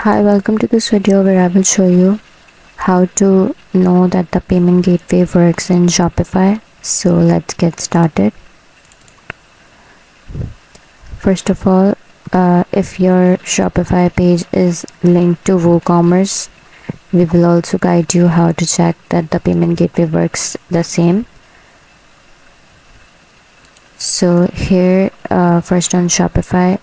Hi, welcome to this video where I will show you how to know that the payment gateway works in Shopify. So let's get started. First of all, if your Shopify page is linked to WooCommerce, we will also guide you how to check that the payment gateway works the same. So here, first on Shopify,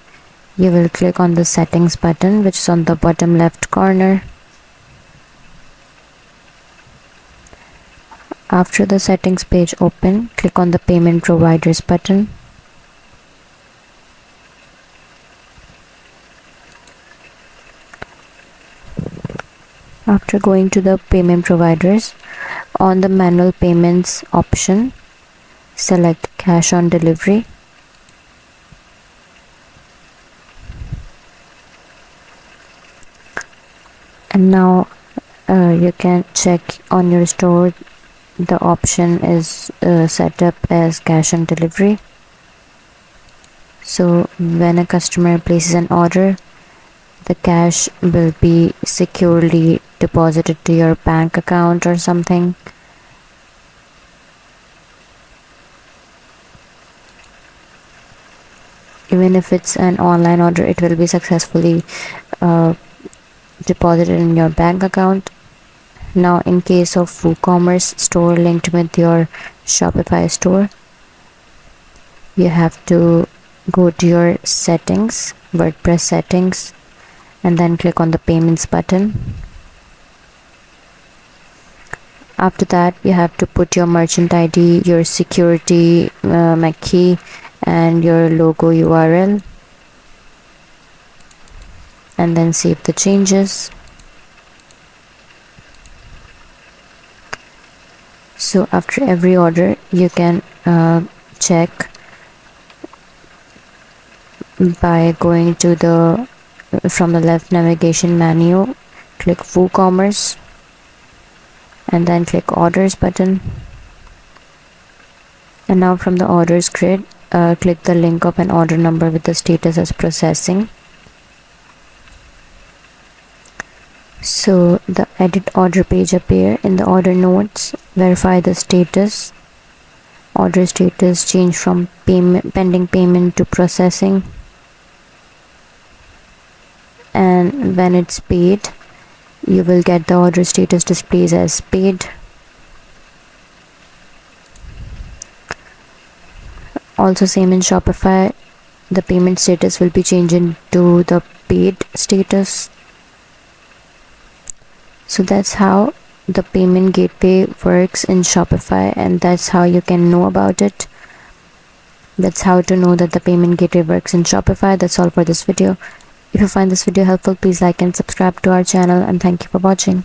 you will click on the settings button, which is on the bottom left corner. After the settings page open, click on the payment providers button. After going to the payment providers, on the manual payments option, select cash on delivery. And now you can check on your store. The option is set up as cash on delivery. So when a customer places an order, the cash will be securely deposited to your bank account or something. Even if it's an online order, it will be successfully deposited in your bank account. Now, in case of WooCommerce store linked with your Shopify store, you have to go to your settings, WordPress settings, and then click on the payments button. After that, you have to put your merchant ID, your security key, and your logo URL, and then save the changes. So after every order, you can check by going to from the left navigation menu, click WooCommerce, and then click orders button. And now from the orders grid, click the link of an order number with the status as processing. So the edit order page appear. In the order notes, verify the status. Order status change from pending payment to processing. And when it's paid, you will get the order status displays as paid. Also same in Shopify, the payment status will be changed into the paid status. So that's how the payment gateway works in Shopify, and that's how you can know about it. That's how to know that the payment gateway works in Shopify. That's all for this video. If you find this video helpful, please like and subscribe to our channel, and thank you for watching.